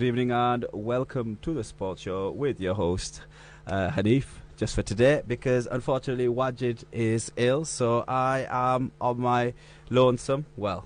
Good evening and welcome to the sports show with your host, Hanif, just for today, because unfortunately Wajid is ill, so I am on my lonesome. Well,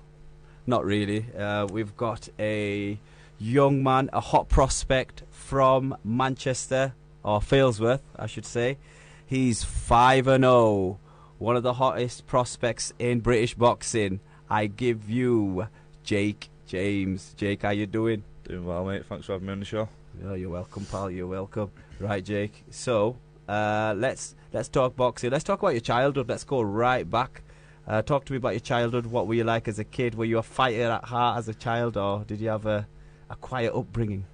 not really. We've got a young man, a hot prospect from Manchester, or Failsworth, I should say. He's 5-0, one of the hottest prospects in British boxing. I give you Jake James. Jake, how you doing? Doing well, mate. Thanks for having me on the show. Oh, you're welcome, pal. You're welcome. Right, Jake. So, let's talk boxing. Let's talk about your childhood. Let's go right back. Talk to me about your childhood. What were you like as a kid? Were you a fighter at heart as a child, or did you have a quiet upbringing?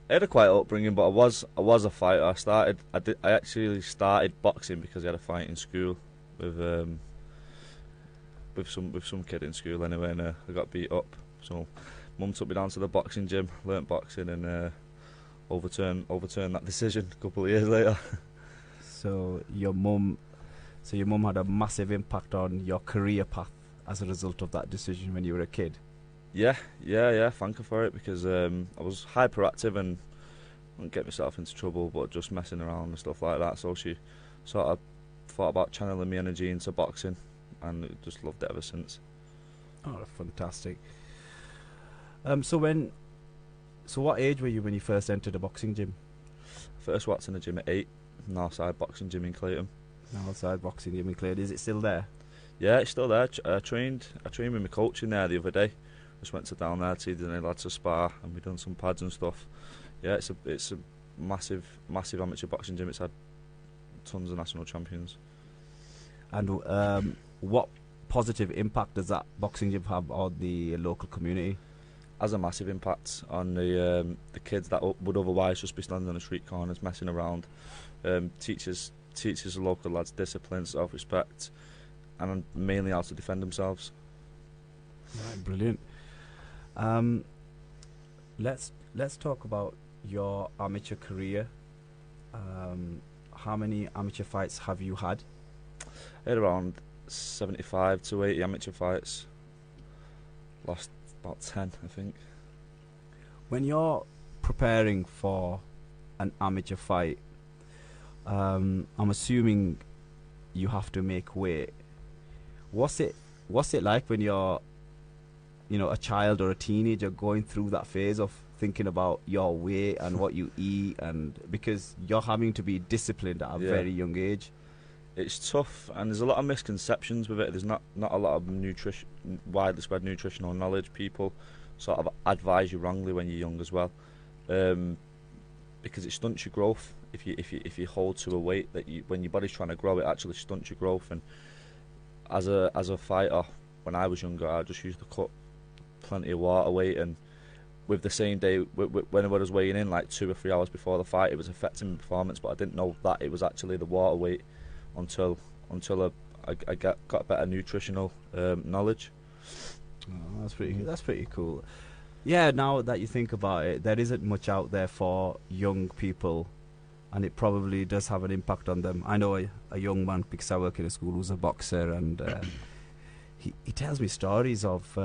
I had a quiet upbringing, but I was a fighter. I actually started boxing because I had a fight in school with some kid in school anyway, and I got beat up. So Mum took me down to the boxing gym, learnt boxing, and overturned that decision a couple of years later. So your mum had a massive impact on your career path as a result of that decision when you were a kid. Yeah. Thank her for it, because I was hyperactive and wouldn't get myself into trouble, but just messing around and stuff like that. So she sort of thought about channeling my energy into boxing, and just loved it ever since. Oh, fantastic. So what age were you when you first entered the boxing gym? First walked in the gym at 8, Northside boxing gym in Clayton. Northside boxing gym in Clayton. Is it still there? Yeah, it's still there. I trained with my coach in there the other day. Just went down there to see the lads to spar, and we done some pads and stuff. Yeah, it's a massive amateur boxing gym. It's had tons of national champions. And what positive impact does that boxing gym have on the local community? Has a massive impact on the kids that would otherwise just be standing on the street corners messing around. Teaches the local lads discipline, self-respect, and mainly how to defend themselves. Right, brilliant. Let's talk about your amateur career. How many amateur fights have you had? I had around 75 to 80 amateur fights. Lost about 10, I think. When you're preparing for an amateur fight, I'm assuming you have to make weight. What's it like when you're, a child or a teenager going through that phase of thinking about your weight and what you eat, and because you're having to be disciplined at a very young age? It's tough, and there's a lot of misconceptions with it. There's not a lot of widely spread nutritional knowledge. People sort of advise you wrongly when you're young as well, because it stunts your growth. If you hold to a weight that when your body's trying to grow, it actually stunts your growth. And as a fighter, when I was younger, I just used to cut plenty of water weight, and with the same day when I was weighing in, like 2 or 3 hours before the fight, it was affecting my performance. But I didn't know that it was actually the water weight until I got better nutritional knowledge. Oh, that's pretty cool. Yeah, now that you think about it, there isn't much out there for young people, and it probably does have an impact on them. I know a young man, because I work in a school, who's a boxer, and he tells me stories of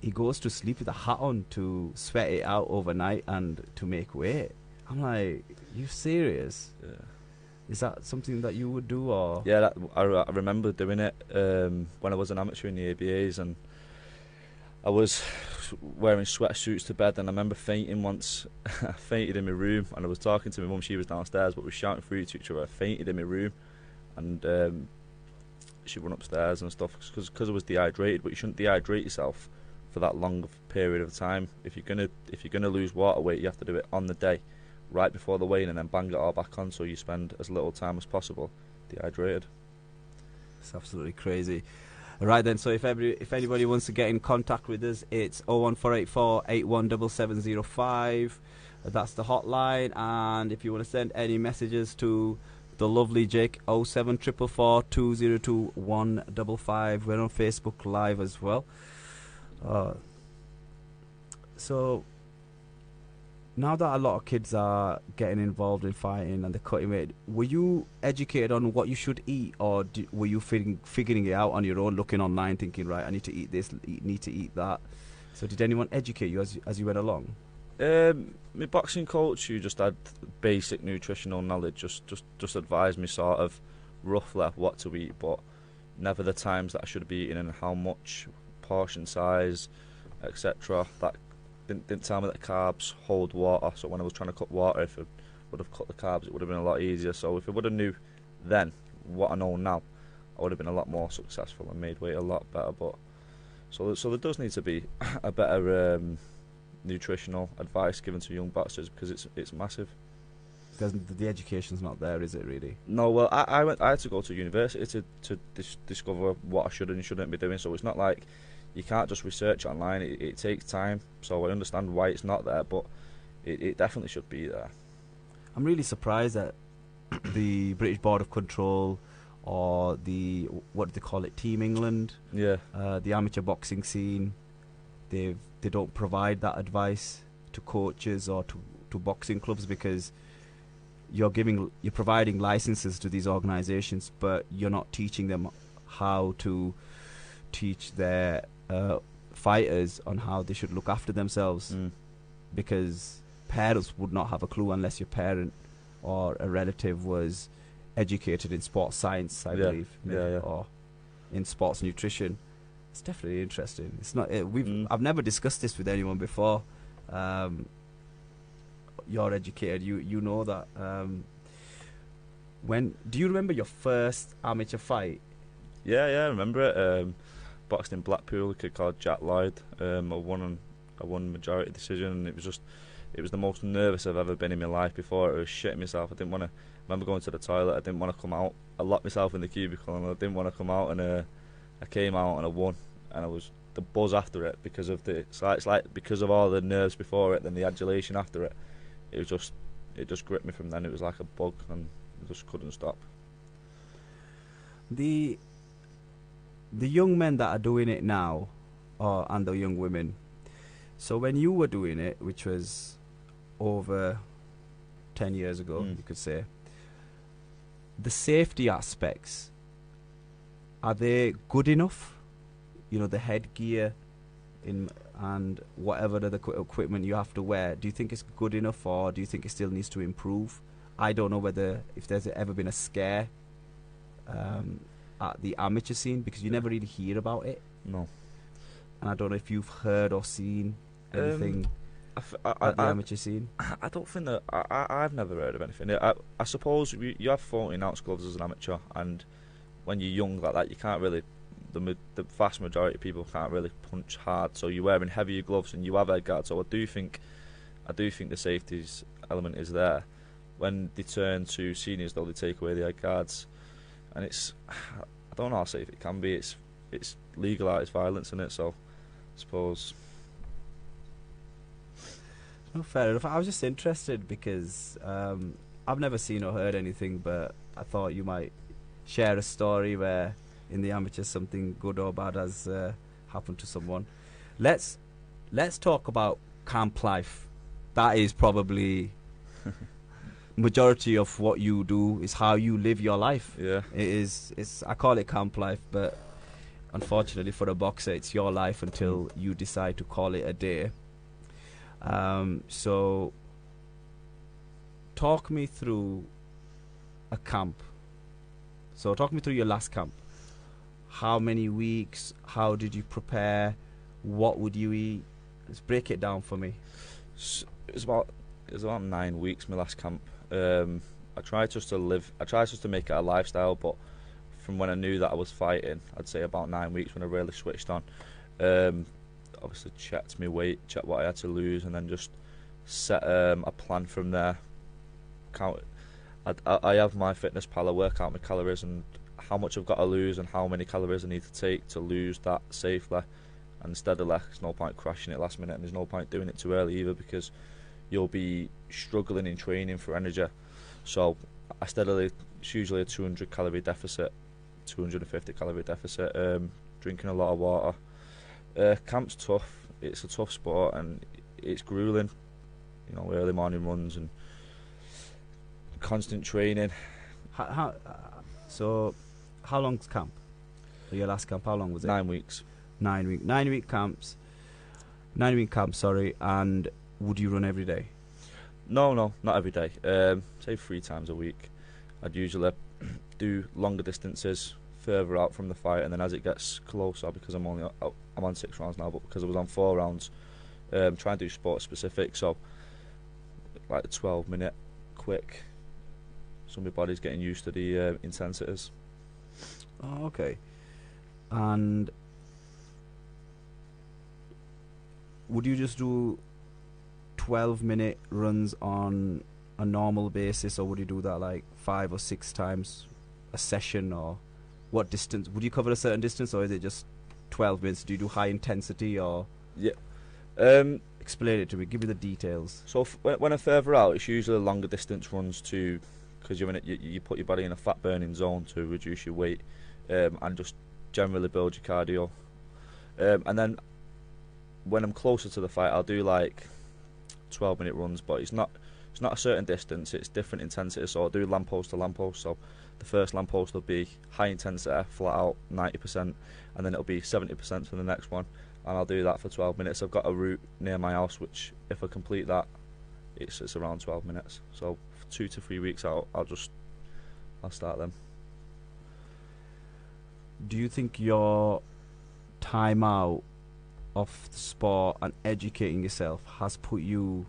he goes to sleep with a hat on to sweat it out overnight and to make weight. I'm like, you serious? Yeah. Is that something that you would do, or? Yeah, I remember doing it when I was an amateur in the ABAs, and I was wearing sweatsuits to bed, and I remember fainting once. I fainted in my room, and I was talking to my mum. She was downstairs, but we were shouting through to each other. I fainted in my room, and she went upstairs and stuff because I was dehydrated. But you shouldn't dehydrate yourself for that long period of time. If you're gonna lose water weight, you have to do it on the day, right before the weigh-in, and then bang it all back on, so you spend as little time as possible dehydrated. It's absolutely crazy. Right then, so if anybody wants to get in contact with us, it's 01484 817705. That's the hotline. And if you want to send any messages to the lovely Jake, 07444 202 155. We're on Facebook Live as well. So now that a lot of kids are getting involved in fighting and they're cutting weight, were you educated on what you should eat, or were you figuring it out on your own, looking online, thinking, right, I need to eat this, need to eat that? So did anyone educate you as you went along? My boxing coach, who just had basic nutritional knowledge, just advised me sort of roughly what to eat, but never the times that I should be eating and how much, portion size, etc. That didn't tell me that carbs hold water. So when I was trying to cut water, if I would have cut the carbs, it would have been a lot easier. So if I would have knew then what I know now, I would have been a lot more successful and made weight a lot better. But so there does need to be a better nutritional advice given to young boxers, because it's massive. Because the education's not there, is it really? No, well, I had to go to university to discover what I should and shouldn't be doing. So it's not like you can't just research online. It takes time. So I understand why it's not there, but it definitely should be there. I'm really surprised that the British Board of Control, or the, what do they call it, Team England, Yeah. The amateur boxing scene, they don't provide that advice to coaches or to boxing clubs, because you're providing licenses to these organizations, but you're not teaching them how to teach their fighters on how they should look after themselves, because parents would not have a clue unless your parent or a relative was educated in sports science, I believe, or in sports nutrition. It's definitely interesting. It's not. I've never discussed this with anyone before. You're educated. You know that. When do you remember your first amateur fight? Yeah, I remember it. Boxed in Blackpool, a kid called Jack Lloyd. I won majority decision, and it was the most nervous I've ever been in my life before. I was shitting myself. I remember going to the toilet. I didn't want to come out. I locked myself in the cubicle, and I didn't want to come out. And I came out and I won. And I was the buzz after it because of it's like because of all the nerves before it, then the adulation after it. It just gripped me from then. It was like a bug, and I just couldn't stop. The young men that are doing it now, and the young women. So when you were doing it, which was over 10 years ago, you could say, the safety aspects, are they good enough? You know, the headgear and whatever the equipment you have to wear, do you think it's good enough, or do you think it still needs to improve? I don't know if there's ever been a scare at the amateur scene, because you never really hear about it. No. And I don't know if you've heard or seen anything at the amateur scene. I don't think that I've never heard of anything. I suppose you have 14-ounce gloves as an amateur, and when you're young like that, you can't really. The vast majority of people can't really punch hard, so you're wearing heavier gloves and you have head guards. So I do think the safety element is there. When they turn to seniors, though, they take away the head guards, and I don't know how safe it can be. It's legalised violence in it, so I suppose. No, fair enough. I was just interested because I've never seen or heard anything, but I thought you might share a story where in the amateurs something good or bad has happened to someone. Let's talk about camp life. That is probably majority of what you do, is how you live your life. Yeah. It's I call it camp life, but unfortunately for a boxer, it's your life until you decide to call it a day. So talk me through a camp. So talk me through your last camp. How many weeks? How did you prepare? What would you eat? Let's break it down for me. It was about 9 weeks, my last camp. I tried just to make it a lifestyle, but from when I knew that I was fighting, I'd say about 9 weeks when I really switched on. Obviously checked my weight, checked what I had to lose, and then just set a plan from there. I have my fitness pal. I work out my calories and how much I've got to lose and how many calories I need to take to lose that safely. And steadily, there's no point crashing it last minute, and there's no point doing it too early either, because you'll be struggling in training for energy. So I steadily, it's usually a 200 calorie deficit, 250 calorie deficit, drinking a lot of water. Camp's tough. It's a tough sport and it's grueling. You know, early morning runs and constant training. So how long's camp? Your last camp, how long was it? 9 weeks. 9 week camps. 9 week camp, sorry. And would you run every day? No, not every day. Say 3 times a week. I'd usually do longer distances further out from the fight, and then as it gets closer, because I'm on 6 rounds now, but because I was on 4 rounds, try and do sport specific. So like the 12-minute quick. So my body's getting used to the intensities. Oh, okay. And would you just do 12-minute runs on a normal basis, or would you do that like 5 or 6 times a session, or what distance? Would you cover a certain distance, or is it just 12 minutes? Do you do high intensity, or Yeah. explain it to me? Give me the details. So when I'm further out, it's usually longer distance runs to, because you put your body in a fat burning zone to reduce your weight, and just generally build your cardio. And then when I'm closer to the fight, I'll do like 12-minute runs, but it's not a certain distance, it's different intensity. So I'll do lamppost to lamppost. So the first lamppost will be high intensity, flat out, 90%, and then it'll be 70% for the next one, and I'll do that for 12 minutes. I've got a route near my house which, if I complete that, it's around 12 minutes. So 2 to 3 weeks out, I'll start them. Do you think your time out of the sport and educating yourself has put you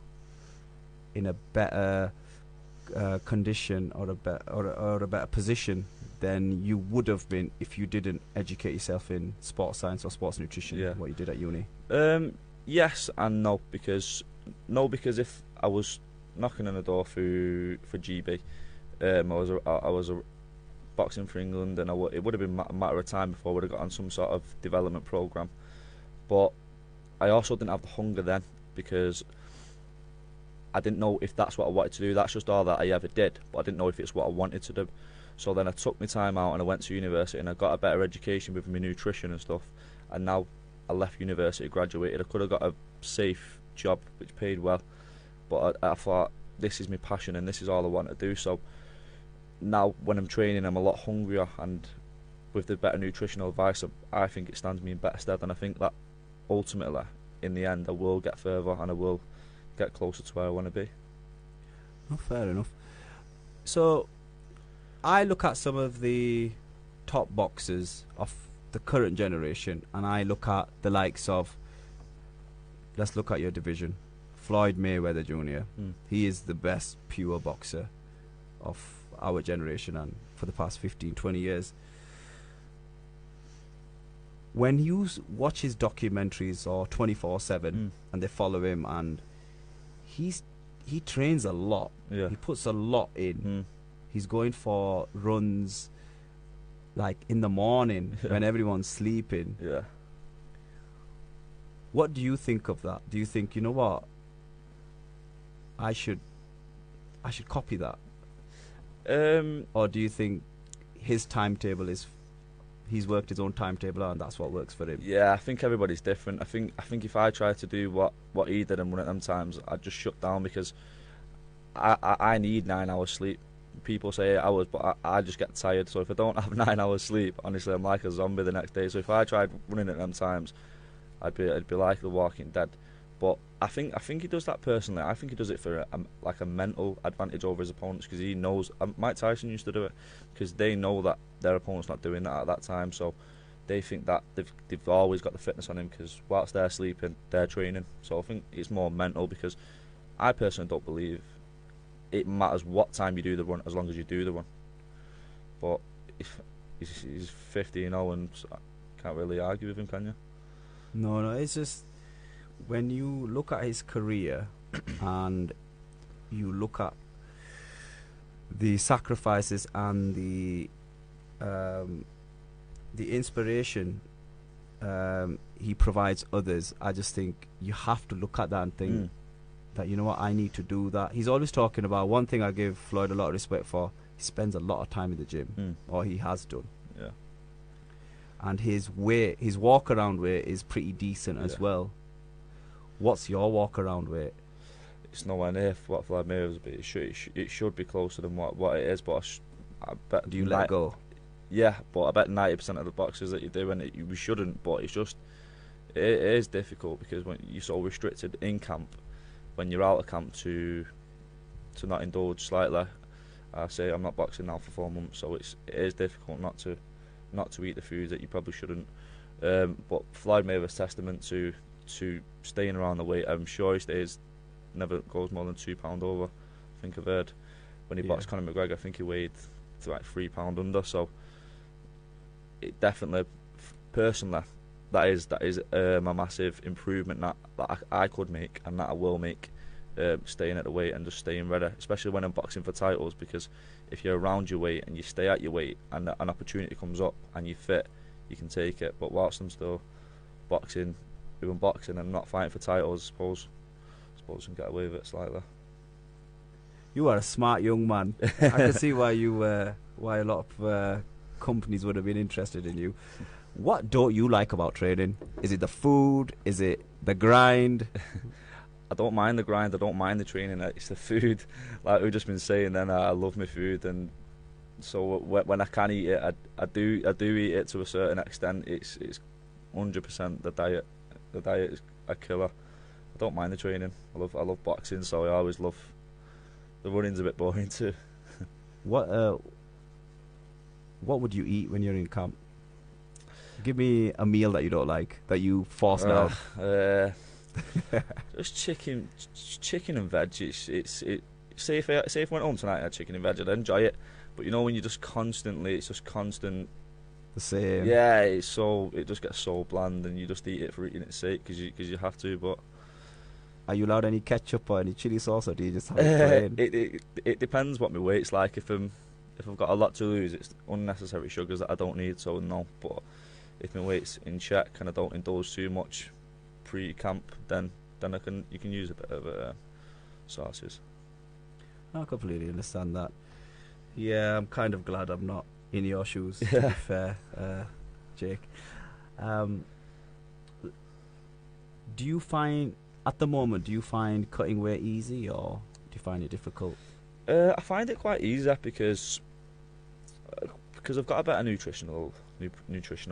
in a better condition, or a better position than you would have been if you didn't educate yourself in sports science or sports nutrition? Yeah. What you did at uni? Yes and no, because if I was knocking on the door for GB, I was boxing for England, and it would have been a matter of time before I would have got on some sort of development program. But I also didn't have the hunger then, because I didn't know if that's what I wanted to do. That's just all that I ever did, but I didn't know if it's what I wanted to do. So then I took my time out and I went to university, and I got a better education with my nutrition and stuff. And now I left university, graduated. I could have got a safe job which paid well, but I thought, this is my passion and this is all I want to do. So now when I'm training, I'm a lot hungrier, and with the better nutritional advice, I think it stands me in better stead. And I think that ultimately, in the end, I will get further and I will get closer to where I want to be. Oh, fair enough. So I look at some of the top boxers of the current generation, and I look at the likes of, let's look at your division, Floyd Mayweather Jr. He is the best pure boxer of our generation, and for the past 15-20 years. When you watch his documentaries or 24/7 and they follow him, and he trains a lot. Yeah. He puts a lot in. He's going for runs like in the morning when everyone's sleeping. Yeah. What do you think of that? Do you think, you know what, I should copy that? Or do you think his timetable is, he's worked his own timetable out and that's what works for him? Yeah, I think everybody's different. I think if I tried to do what he did and one at them times, I'd just shut down, because I need 9 hours sleep. People say 8 hours, but I just get tired. So if I don't have 9 hours sleep, honestly, I'm like a zombie the next day. So if I tried running at them times, I'd be like The Walking Dead. But I think he does that personally. I think he does it for a mental advantage over his opponents, because he knows. Mike Tyson used to do it because they know that their opponent's not doing that at that time, so they think that they've always got the fitness on him, because whilst they're sleeping, they're training. So I think it's more mental, because I personally don't believe it matters what time you do the run, as long as you do the run. But if he's 50 and can't really argue with him, can you? No, it's just, when you look at his career and you look at the sacrifices and the inspiration he provides others, I just think you have to look at that and think that, you know what, I need to do that. He's always talking about, one thing I give Floyd a lot of respect for, he spends a lot of time in the gym, or he has done. Yeah. And his walk around weight is pretty decent as well. What's your walk around weight? It's nowhere near what Floyd Mayweather's, but it should be closer than what it is. But I bet. Do you let go? Yeah, but I bet 90% of the boxers that you do, and we shouldn't. But it is difficult, because when you're so restricted in camp, when you're out of camp to not indulge slightly. I say I'm not boxing now for 4 months, so it is difficult not to eat the foods that you probably shouldn't. But Floyd Mayweather's testament to staying around the weight. I'm sure he stays, never goes more than £2 over. I think I've heard when he boxed Conor McGregor, I think he weighed like £3 under. So it definitely, personally, that is a massive improvement that I could make and that I will make. Staying at the weight and just staying ready, especially when I'm boxing for titles, because if you're around your weight and you stay at your weight and an opportunity comes up and you're fit, you can take it. But whilst I'm still boxing and not fighting for titles, I suppose I can get away with it slightly. You are a smart young man. I can see why a lot of companies would have been interested in you. What don't you like about training? Is it the food? Is it the grind? I don't mind the grind. I don't mind the training. It's the food, like we've just been saying. Then I love my food, and so when I can eat it, I do eat it to a certain extent. It's 100% the diet. The diet is a killer. I don't mind the training. I love boxing, so I always love. The running's a bit boring too. What would you eat when you're in camp? Give me a meal that you don't like, that you force down. Just chicken and veg. Say if I went home tonight and had chicken and veg, I'd enjoy it. But you know when it's just constant. The same. Yeah, it just gets so bland, and you just eat it for eating its sake because you have to. But are you allowed any ketchup or any chili sauce, or do you just have it plain? It depends what my weight's like. If I've got a lot to lose, it's unnecessary sugars that I don't need. So no. But if my weight's in check and I don't indulge too much pre-camp, then you can use a bit of sauces. I completely understand that. Yeah, I'm kind of glad I'm not in your shoes, to be fair, Jake. Do you find cutting weight easy, or do you find it difficult? I find it quite easy because I've got a better nutritional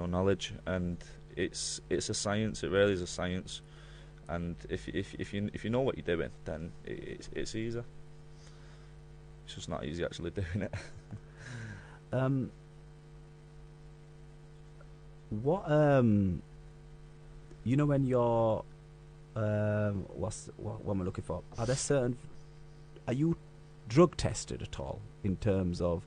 knowledge, and it's a science. It really is a science, and if you know what you're doing, then it's easy. It's just not easy actually doing it. What you know when you're what am I looking for? Are you drug tested at all in terms of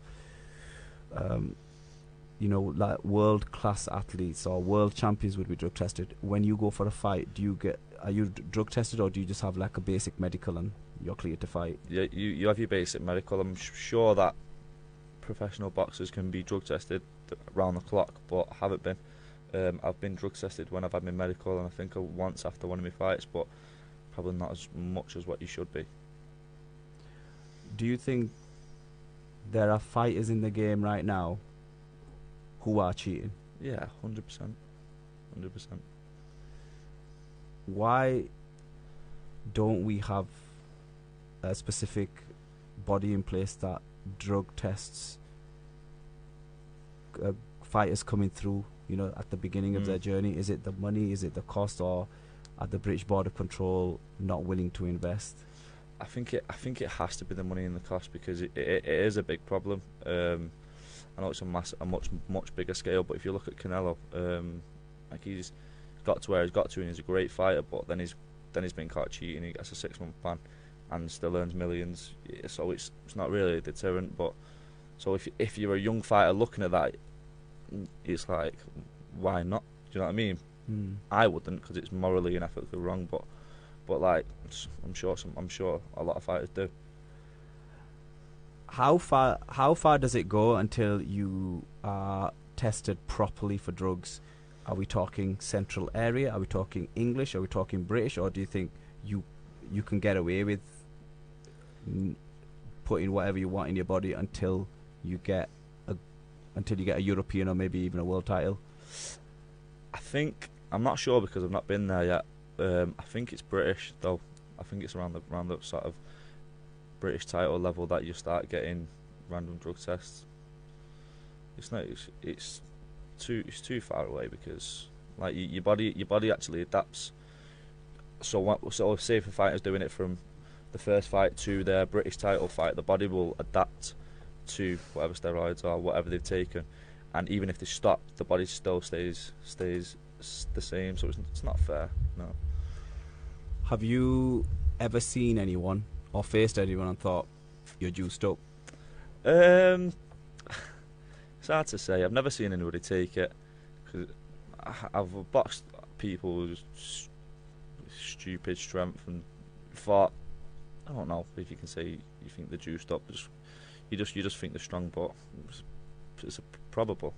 like world class athletes or world champions would be drug tested? When you go for a fight, are you drug tested, or do you just have like a basic medical and you're cleared to fight? Yeah, you have your basic medical. I'm sure that professional boxers can be drug tested around the clock, but I haven't been. I've been drug tested when I've had my medical, and I think once after one of my fights, but probably not as much as what you should be. Do you think there are fighters in the game right now who are cheating? Yeah, 100%. Why don't we have a specific body in place that drug tests fighters coming through, at the beginning of their journey? Is it the money, is it the cost, or are the British Border Control not willing to invest? I think it has to be the money and the cost, because it is a big problem. I know it's a much bigger scale, but if you look at Canelo, like he's got to where he's got to, and he's a great fighter, but then he's been caught cheating. He gets a 6-month ban and still earns millions. So it's not really a deterrent. But so if you're a young fighter looking at that, it's like, why not? Do you know what I mean? I wouldn't, because it's morally and ethically wrong. But like, I'm sure a lot of fighters do. How far does it go until you are tested properly for drugs? Are we talking central area? Are we talking English? Are we talking British? Or do you think you can get away with putting whatever you want in your body until you get a European or maybe even a world title? I'm not sure, because I've not been there yet. I think it's British though. I think it's around the sort of British title level that you start getting random drug tests. It's too far away, because like your body actually adapts. So say if a fighter's doing it from the first fight to their British title fight, the body will adapt to whatever steroids or whatever they've taken, and even if they stop, the body still stays the same. So it's not fair. No. Have you ever seen anyone or faced anyone and thought you're juiced up? It's hard to say. I've never seen anybody take it, because I've boxed people with stupid strength and thought, I don't know if you can say you think they're juiced up. You just think they're strong, but it's probable.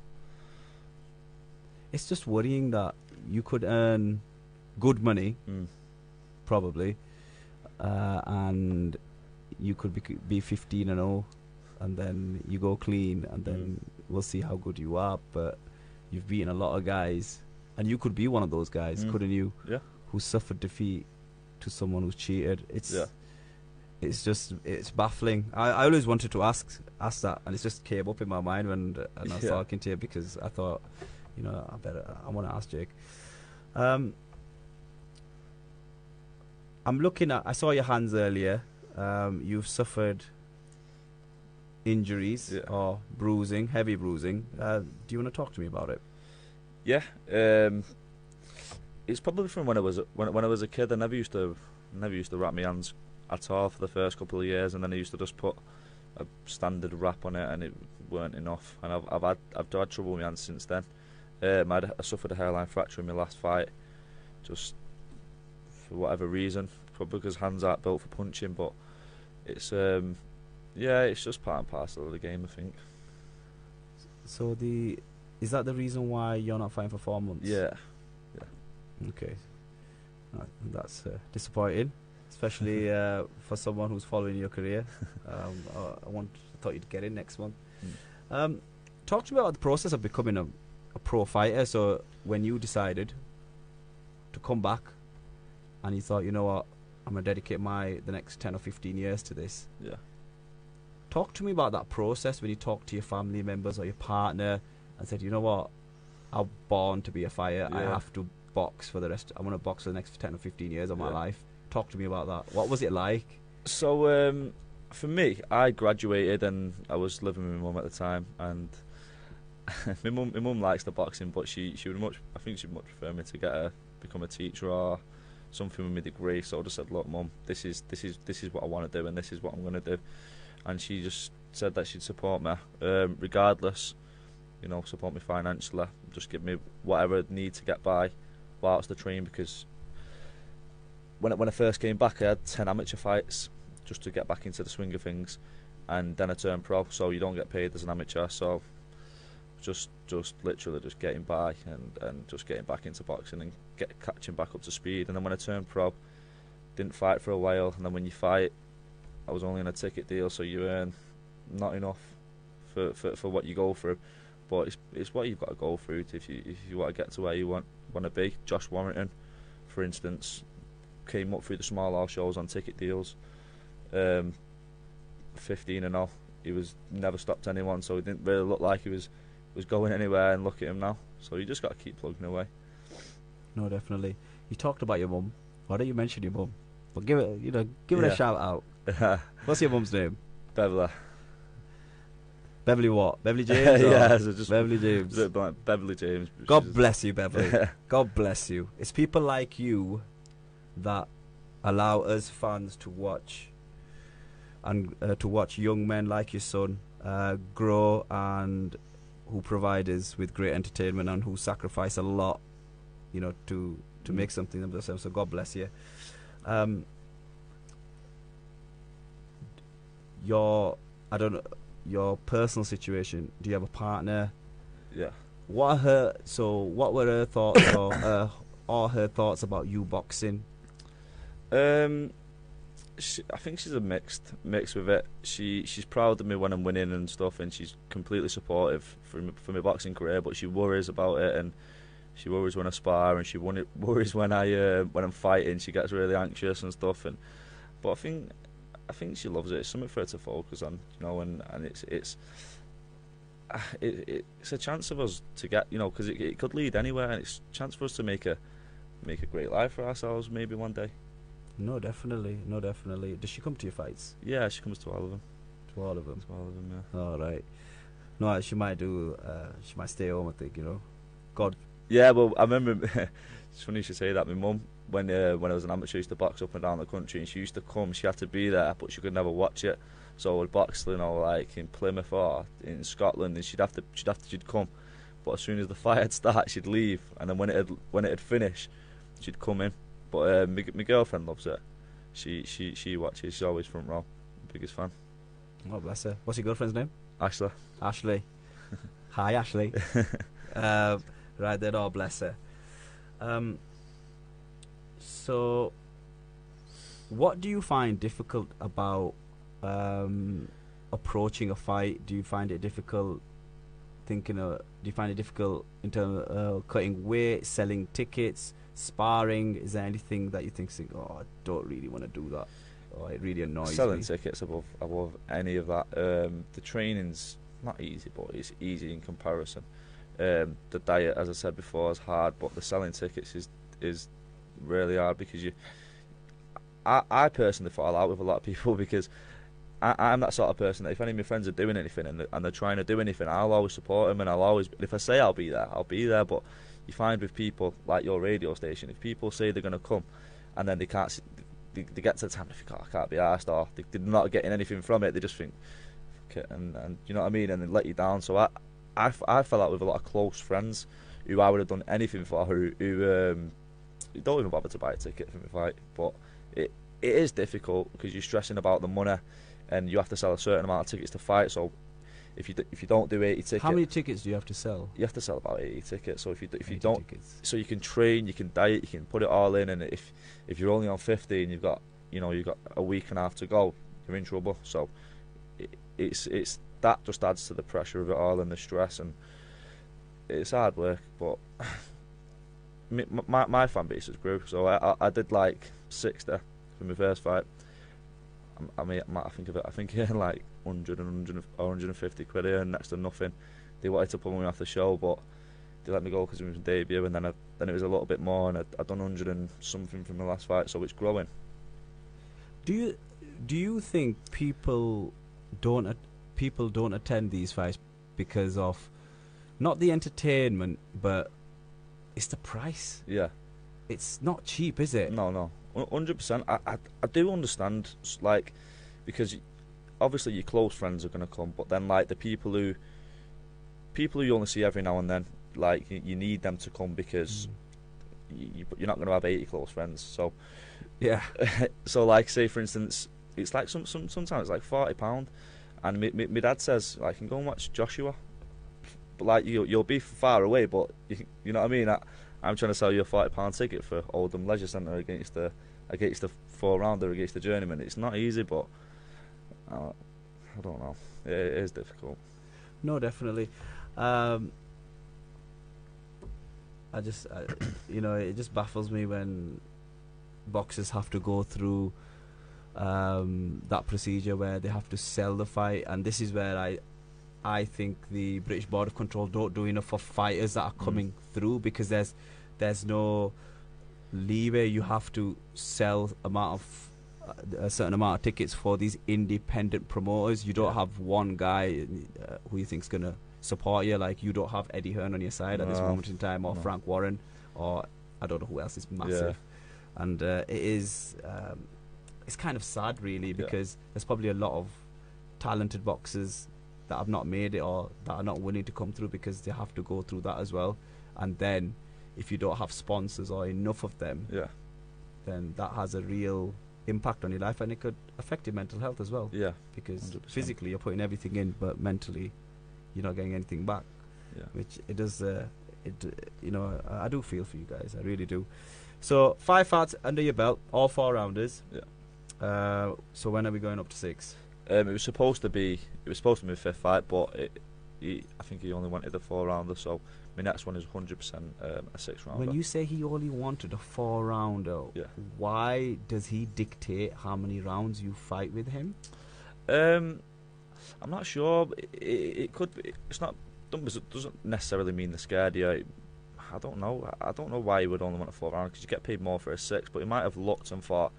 It's just worrying that you could earn good money, probably, and you could be 15-0, and then you go clean, and then we'll see how good you are. But you've beaten a lot of guys, and you could be one of those guys, couldn't you? Yeah. Who suffered defeat to someone who's cheated. It's baffling. I always wanted to ask that, and it just came up in my mind when I was talking to you, because I thought, I want to ask Jake. I'm looking at. I saw your hands earlier. You've suffered injuries or bruising, heavy bruising. Do you want to talk to me about it? Yeah. It's probably from when I was a kid. I never used to wrap my hands at all for the first couple of years, and then I used to just put a standard wrap on it, and it weren't enough. And I've had trouble with my hands since then. I suffered a hairline fracture in my last fight, just for whatever reason, probably because hands aren't built for punching. But it's it's just part and parcel of the game, I think. So is that the reason why you're not fighting for 4 months? Yeah. Okay. That's disappointing, especially for someone who's following your career. I thought you'd get in next month. Talk to me about the process of becoming a pro fighter. So when you decided to come back, and you thought, you know what, I'm going to dedicate the next 10 or 15 years to this. Yeah. Talk to me about that process when you talk to your family members or your partner and said, you know what, I'm born to be a fighter. I have to box for the rest. I want to box for the next 10 or 15 years of my life. Talk to me about that. What was it like? So for me, I graduated and I was living with my mum at the time, and my mum likes the boxing, but she would I think she'd much prefer me to become a teacher or something with my degree. So I just said, look, Mum, this is what I want to do, and this is what I'm going to do. And she just said that she'd support me, regardless. Support me financially, just give me whatever I need to get by whilst I train, because when I first came back, I had 10 amateur fights just to get back into the swing of things, and then I turned pro, so you don't get paid as an amateur. So just literally just getting by and just getting back into boxing and catching back up to speed. And then when I turned pro, didn't fight for a while, and then when you fight, I was only on a ticket deal, so you earn not enough for what you go through. But it's what you've got to go through if you want to get to where you want to be. Josh Warrington, for instance, came up through the small house shows on ticket deals, 15-0. He was never stopped anyone, so he didn't really look like he was going anywhere. And look at him now. So you just got to keep plugging away. No, definitely. You talked about your mum. Why don't you mention your mum? But give it a shout out. What's your mum's name? Beverly. Beverly what? Beverly James? Yeah, so just Beverly James. Beverly James. God bless you, Beverly. God bless you. It's people like you that allow us fans to watch, and to watch young men like your son grow, and who provide us with great entertainment, and who sacrifice a lot, to make something of themselves. So God bless you. Your personal situation. Do you have a partner? Yeah. What were her thoughts or her thoughts about you boxing? I think she's a mixed with it. She's proud of me when I'm winning and stuff, and she's completely supportive for my boxing career. But she worries about it, and she worries when I spar, and she worries when I'm fighting. She gets really anxious and stuff. But I think she loves it. It's something for her to focus on, and it's a chance of us to get, because it could lead anywhere, and it's a chance for us to make a great life for ourselves maybe one day. No, definitely, no, definitely. Does she come to your fights? Yeah, she comes to all of them. To all of them? To all of them, yeah. All right. No, she might do. She might stay home. I think, you know. God. Yeah, well, I remember. It's funny you should say that. My mum, when I was an amateur, used to box up and down the country, and she used to come. She had to be there, but she could never watch it. So I would box, you know, like in Plymouth or in Scotland, and she'd come. But as soon as the fight had started, she'd leave, and then when it had finished, she'd come in. But my girlfriend loves it. She watches. She's always front row. Biggest fan. Oh, bless her. What's your girlfriend's name? Ashley. Ashley. Hi, Ashley. Right then. Oh, bless her. So, what do you find difficult about approaching a fight? Do you find it difficult thinking? Do you find it difficult in terms of cutting weight, selling tickets, sparring? Is there anything that you think, oh, I don't really want to do that, or it really annoys Selling me? tickets above any of that. The training's not easy, but it's easy in comparison. The diet, as I said before, is hard, but the selling tickets is really hard because I personally fall out with a lot of people because I'm that sort of person that if any of my friends are doing anything and they're trying to do anything, I'll always support them, and I'll always, if I say I'll be there, I'll be there. But you find with people like your radio station, if people say they're going to come and then they can't, they get to the time they think, oh, I can't be arsed, or they're not getting anything from it, they just think, fuck it, and you know what I mean, and they let you down. So I fell out with a lot of close friends who I would have done anything for, who don't even bother to buy a ticket for my fight. But it is difficult because you're stressing about the money, and you have to sell a certain amount of tickets to fight. So if you don't do 80 tickets, how many tickets do you have to sell? You have to sell about 80 tickets. So if you don't, tickets. So you can train, you can diet, you can put it all in, and if you're only on 50 and you've got a week and a half to go, you're in trouble. So it's that just adds to the pressure of it all and the stress, and it's hard work. But my fan base has grew. So I did like 60 for my first fight. I mean, I think he earned like 100 or 150 quid here, and next to nothing. They wanted to pull me off the show, but they let me go because it was my debut, and then it was a little bit more, and I'd done 100 and something from the last fight, so it's growing. Do you think people don't attend these fights because of not the entertainment, but it's the price? Yeah, it's not cheap, is it? No, 100%. I do understand, like, because obviously your close friends are going to come, but then like the people who you only see every now and then, like you need them to come because you're not going to have 80 close friends. So yeah. So like, say for instance, it's like sometimes it's like £40, and my dad says like, you can go and watch Joshua, but like you'll be far away, but you know what I mean. I'm trying to sell you a £40 ticket for Oldham Leisure Centre against the 4-rounder against the journeyman. It's not easy, but I don't know. It is difficult. No, definitely. It just baffles me when boxers have to go through that procedure where they have to sell the fight, and this is where I think the British Board of Control don't do enough for fighters that are coming through, because there's no leeway. You have to sell a certain amount of tickets for these independent promoters. You don't have one guy who you think's gonna support you. Like, you don't have Eddie Hearn on your side at this moment in time, or Frank Warren, or I don't know who else is massive. And it's kind of sad, really, because there's probably a lot of talented boxers that have not made it, or that are not willing to come through because they have to go through that as well. And then if you don't have sponsors or enough of them, then that has a real impact on your life, and it could affect your mental health as well. Yeah, because 100%. Physically you're putting everything in, but mentally you're not getting anything back. Yeah, which it does. I do feel for you guys. I really do. So 5 fights under your belt, all 4-rounders. Yeah. So when are we going up to 6? It was supposed to be my 5th fight, but I think he only wanted a 4-rounder. So my next one is 100% a 6-rounder. When you say he only wanted a 4-rounder, why does he dictate how many rounds you fight with him? I'm not sure. It could be. It's not. Doesn't necessarily mean they're scared. Yeah, I don't know. I don't know why he would only want a 4-rounder, because you get paid more for a 6. But he might have looked and thought,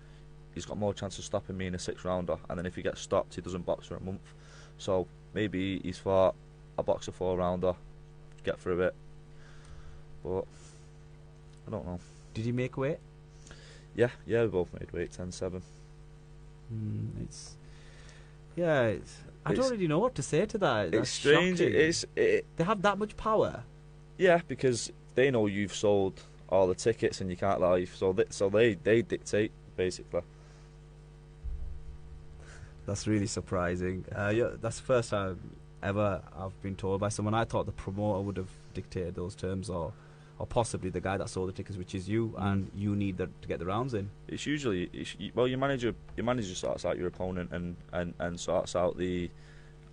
he's got more chance of stopping me in a 6-rounder, and then if he gets stopped, he doesn't box for a month. So maybe he's thought, I'll box a 4-rounder, get through it. But I don't know. Did he make weight? Yeah, we both made weight, 10-7. I don't really know what to say to that. That's It's strange. Shocking. They have that much power. Yeah, because they know you've sold all the tickets and you can't leave, so they dictate basically. That's really surprising. That's the first time ever I've been told by someone. I thought the promoter would have dictated those terms, or possibly the guy that sold the tickets, which is you, and you need to get the rounds in. It's usually your manager sorts out your opponent and sorts out the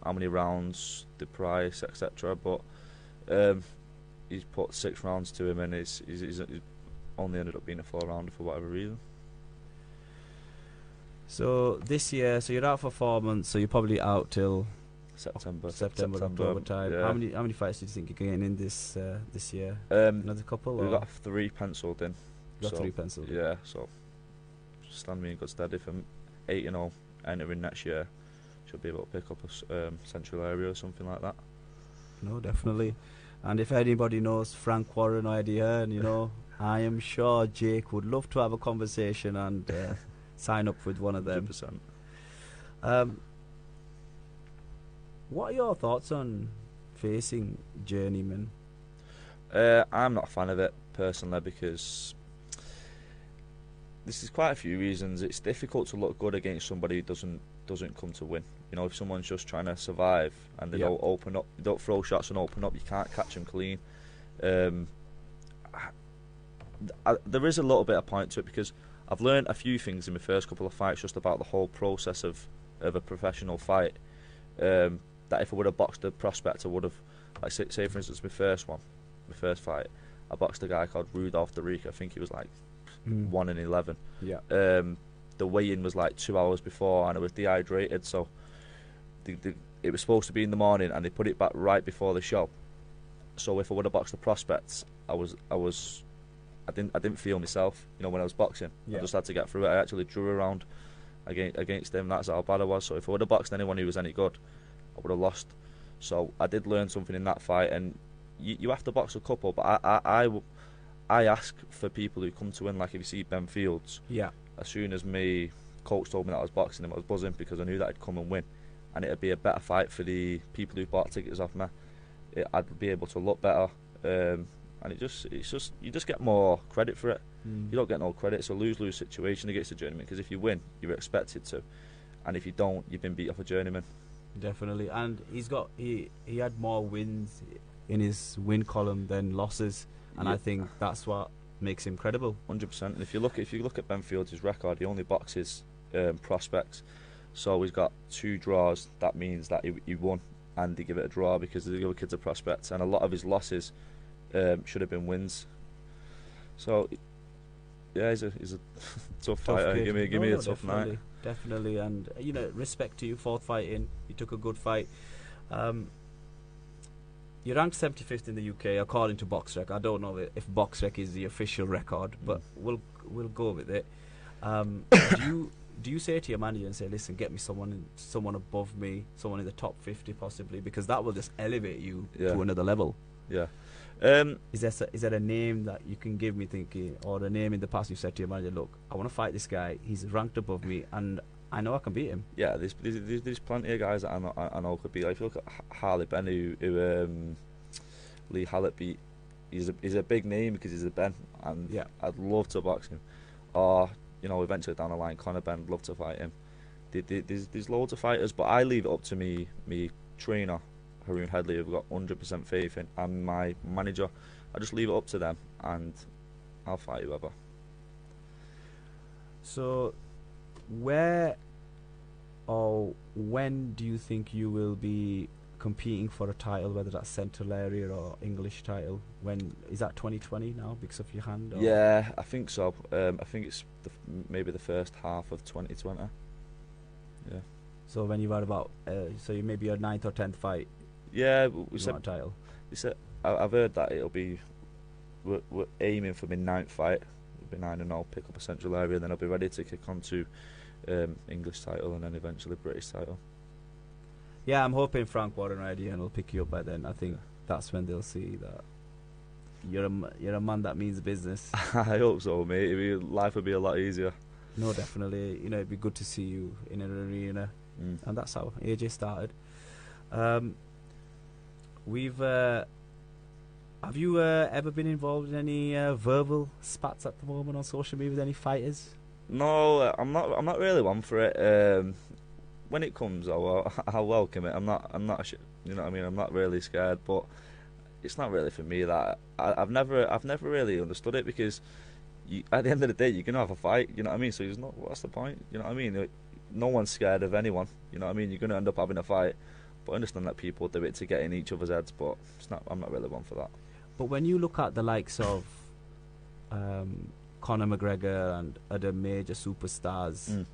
how many rounds, the price, etc. But he's put 6 rounds to him, and he's only ended up being a 4-rounder for whatever reason. So this year, you're out for 4 months, so you're probably out till September, October time. Yeah. How many fights do you think you're getting in this year? Another couple? We've got 3 penciled in. You got 3 penciled in. Yeah, so stand me in good stead. If I'm 8-0 entering next year, should be able to pick up a central area or something like that. No, definitely. And if anybody knows Frank Warren or Eddie Hearn, I am sure Jake would love to have a conversation and sign up with one of them. 100%. What are your thoughts on facing journeymen? I'm not a fan of it personally, because this is quite a few reasons. It's difficult to look good against somebody who doesn't come to win. If someone's just trying to survive and they don't open up, they don't throw shots and open up, you can't catch them clean. There is a little bit of point to it, because I've learned a few things in my first couple of fights just about the whole process of a professional fight. That if I would have boxed a prospect, I would have, like say for instance my first fight, I boxed a guy called Rudolph Darica. I think he was like 1-11. Yeah. The weigh-in was like 2 hours before, and I was dehydrated, so it was supposed to be in the morning, and they put it back right before the show. So if I would have boxed the prospects, I didn't feel myself, when I was boxing. I just had to get through it. I actually drew around against him. That's how bad I was. So if I would have boxed anyone who was any good, I would have lost. So I did learn something in that fight, and you have to box a couple. But I ask for people who come to win. Like if you see Ben Fields, as soon as my coach told me that I was boxing him, I was buzzing, because I knew that I'd come and win, and it'd be a better fight for the people who bought tickets off me. I'd be able to look better, and it's just you just get more credit for it. You don't get no credit. It's a lose-lose situation against a journeyman, because if you win, you're expected to, and if you don't, you've been beat off a journeyman. Definitely. And he had more wins in his win column than losses, and I think that's what makes him credible. 100%. And if you look at Ben Fields' record, he only boxes prospects, so he's got 2 draws. That means that he won, and they give it a draw because the other kids are prospects, and a lot of his losses should have been wins. So yeah, he's a tough fighter. Give me a tough night. Definitely, and respect to you, 4th fight in, you took a good fight. You're ranked 75th in the UK according to BoxRec. I don't know if BoxRec is the official record, but we'll go with it. Do you say to your manager and say, listen, get me someone above me, someone in the top 50 possibly, because that will just elevate you to another level? Yeah. Is there a name that you can give me, thinking, or a name in the past you said to your manager, look, I want to fight this guy, he's ranked above me, and I know I can beat him? Yeah, there's plenty of guys that I know could beat. Like, if you look at Harley Ben, who Lee Hallett beat, he's a big name because he's a Ben, and I'd love to box him. Or eventually down the line, Conor Ben, I'd love to fight him. There's loads of fighters, but I leave it up to me trainer, Haroon Headley, who've got 100% faith in, and my manager. I just leave it up to them, and I'll fight whoever. So, where or when do you think you will be competing for a title, whether that's Central Area or English title? When is that 2020 now because of your hand? Or? Yeah, I think so. I think it's maybe the first half of 2020. Yeah. So when you are about, so you maybe your 9th or 10th fight. Yeah, we said a title. We said I've heard that it'll be. We're aiming for my 9th fight. It'll be 9-0, pick up a Central Area, then I'll be ready to kick on to English title and then eventually British title. Yeah, I'm hoping Frank Warren Radian will pick you up by then. I think that's when they'll see that you're a man that means business. I hope so, mate. Life would be a lot easier. No, definitely. It'd be good to see you in an arena, and that's how AJ started. Have you ever been involved in any verbal spats at the moment on social media with any fighters? No, I'm not really one for it. When it comes, I'll welcome it. I'm not. You know what I mean? I'm not really scared, but it's not really for me. That I've never really understood it, because at the end of the day, you're gonna have a fight. You know what I mean? So what's the point? You know what I mean? No one's scared of anyone. You know what I mean? You're gonna end up having a fight, but I understand that people do it to get in each other's heads. But I'm not really one for that. But when you look at the likes of Conor McGregor and other major superstars,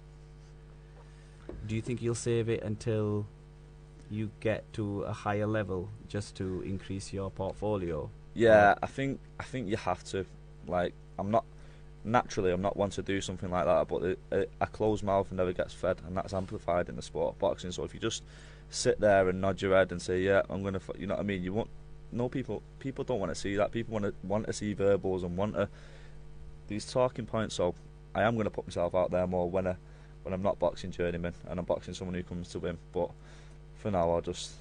do you think you'll save it until you get to a higher level just to increase your portfolio? Yeah, I think you have to. Like, I'm not one to do something like that, but a closed mouth never gets fed, and that's amplified in the sport of boxing. So if you just sit there and nod your head and say, yeah, I'm gonna, you know what I mean? You won't. No, people don't want to see that. People want to see verbals and these talking points. So I am going to put myself out there more when I'm not boxing journeyman and I'm boxing someone who comes to win. But for now, I'll just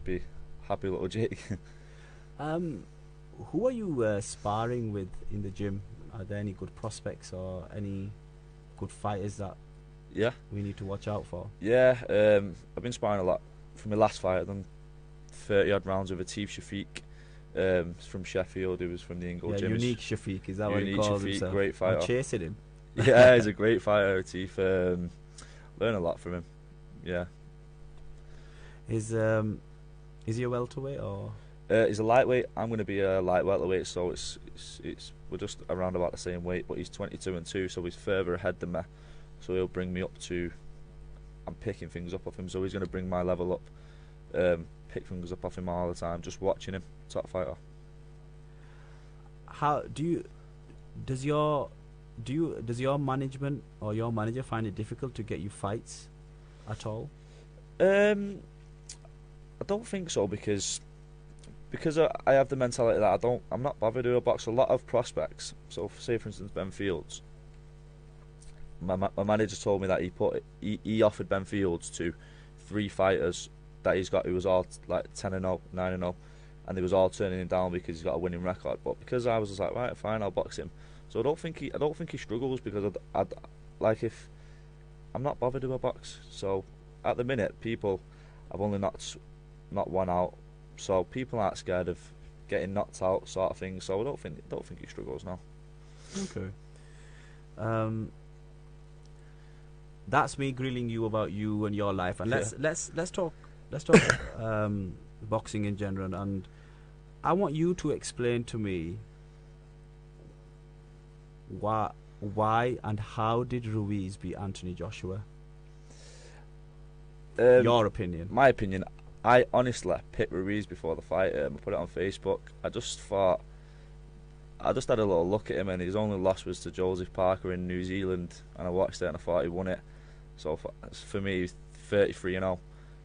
be happy little Jake. Who are you sparring with in the gym? Are there any good prospects or any good fighters that we need to watch out for? Yeah, I've been sparring a lot. From my last fight, I've done 30 odd rounds with Atif Shafiq from Sheffield, who was from the Ingle gym. Unique Shafiq, is that what he calls himself? Great fighter. I'm chasing him. Yeah, he's a great fighter, Atif. Learn a lot from him. Yeah. Is he a welterweight or? He's a lightweight. I'm going to be a light welterweight, so it's we're just around about the same weight. But he's 22-2, so he's further ahead than me. So he'll bring me up to. I'm picking things up off him, so he's going to bring my level up. Pick things up off him all the time. Just watching him, top fighter. How does your management or your manager find it difficult to get you fights at all? I don't think so, because I have the mentality that I'm not bothered to box a lot of prospects. So say for instance Ben Fields, my manager told me that he offered Ben Fields to 3 fighters that he's got who was all like 10-0, 9-0, and they was all turning him down because he's got a winning record. But because I was just like, right, fine, I'll box him. So I don't think he struggles, because if I'm not bothered to a box. So at the minute, I've only knocked one out, so people aren't scared of getting knocked out, sort of thing. So I don't think he struggles now. Okay. That's me grilling you about you and your life, and let's talk boxing in general, and I want you to explain to me why and how did Ruiz beat Anthony Joshua? Your opinion. My opinion, I honestly picked Ruiz before the fight. I put it on Facebook. I just had a little look at him, and his only loss was to Joseph Parker in New Zealand, and I watched it and I thought he won it. So for me, he's 33-0.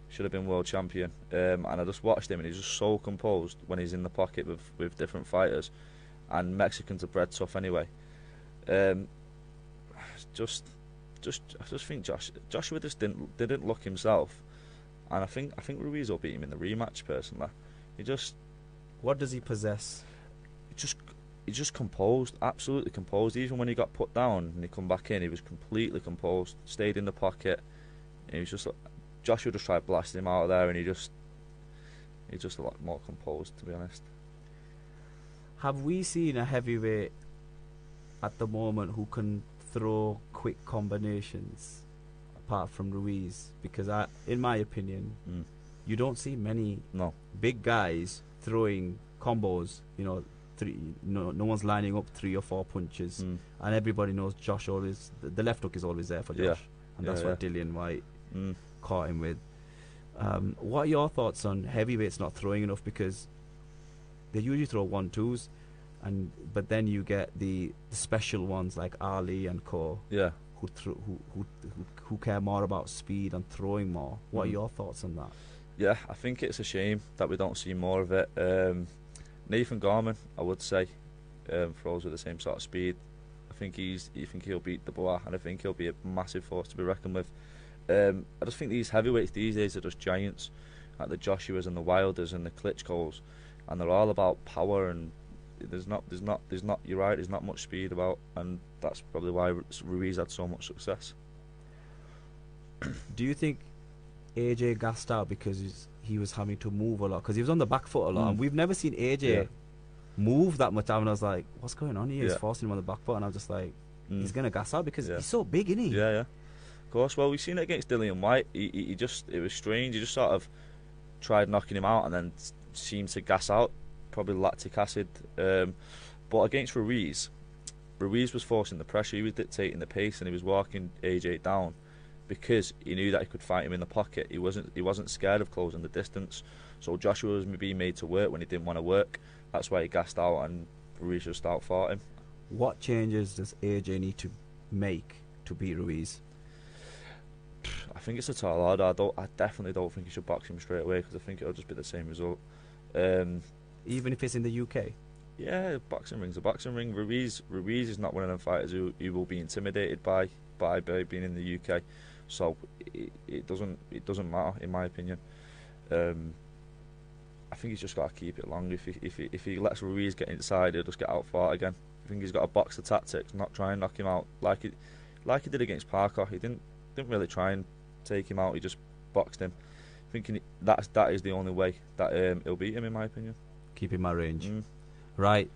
Should have been world champion. And I just watched him, and he's just so composed when he's in the pocket with different fighters. And Mexicans are bred tough anyway. I just think Joshua just didn't look himself, and I think Ruiz will beat him in the rematch. Personally, what does he possess? He's just composed, absolutely composed. Even when he got put down and he come back in, he was completely composed, stayed in the pocket. And he was just Joshua just tried blasting him out of there, and he's just a lot more composed, to be honest. Have we seen a heavyweight at the moment who can throw quick combinations apart from Ruiz? Because in my opinion, you don't see many big guys throwing combos. No one's lining up 3 or 4 punches, and everybody knows Josh always. The left hook is always there for Josh, and that's what Dillian White caught him with. What are your thoughts on heavyweights not throwing enough? Because they usually throw 1-2s, but then you get the special ones like Ali and Co. Yeah. who care more about speed and throwing more. What are your thoughts on that? Yeah, I think it's a shame that we don't see more of it. Nathan Gorman, I would say, throws with the same sort of speed. I think he'll beat Dubois, and I think he'll be a massive force to be reckoned with. I just think these heavyweights these days are just giants, like the Joshuas and the Wilders and the Klitschko's, and they're all about power, and there's not. You're right. There's not much speed about, and that's probably why Ruiz had so much success. Do you think AJ gassed out because he was having to move a lot? Because he was on the back foot a lot, and we've never seen AJ move that much. And I was like, what's going on here? He's forcing him on the back foot, and I was just like, he's going to gas out because he's so big, isn't he? Yeah. Of course. Well, we've seen it against Dillian White. It was strange. He just sort of tried knocking him out and then seemed to gas out, probably lactic acid. But against Ruiz was forcing the pressure. He was dictating the pace, and he was walking AJ down because he knew that he could fight him in the pocket. He wasn't scared of closing the distance. So Joshua was being made to work when he didn't want to work. That's why he gassed out, and Ruiz just out-fought him. What changes does AJ need to make to beat Ruiz? I think it's a tall order. I definitely don't think he should box him straight away, because I think it'll just be the same result. Even if it's in the UK? Yeah, boxing ring's a boxing ring. Ruiz is not one of them fighters who will be intimidated by being in the UK. So it doesn't matter, in my opinion. I think he's just got to keep it long. If he lets Ruiz get inside, he'll just get out-fought again. I think he's got to box the tactics, not try and knock him out like he did against Parker. He didn't really try and take him out. He just boxed him, thinking that is the only way that he'll beat him, in my opinion. Keep him at range. Right.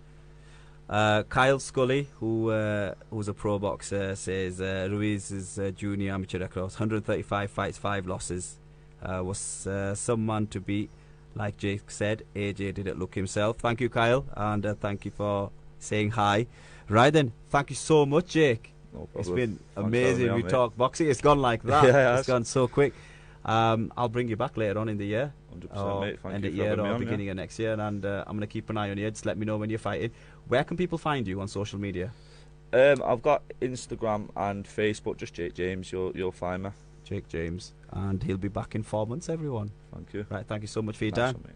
Kyle Scully, who's a pro boxer, says Ruiz's junior amateur record, 135 fights, 5 losses. Was some man to beat. Like Jake said, AJ didn't look himself. Thank you, Kyle, and thank you for saying hi. Right then, thank you so much, Jake. No problem. It's been amazing. We talked boxing. It's gone like that. It's gone so quick. I'll bring you back later on in the year. 100%, mate. Thank end you of for year having me or on, beginning of next year, and I'm going to keep an eye on you. Just let me know when you're fighting. Where can people find you on social media? I've got Instagram and Facebook, just Jake James. You'll find me. Jake James, and he'll be back in 4 months, everyone. Thank you. Right, thank you so much for your Nice time. one, mate.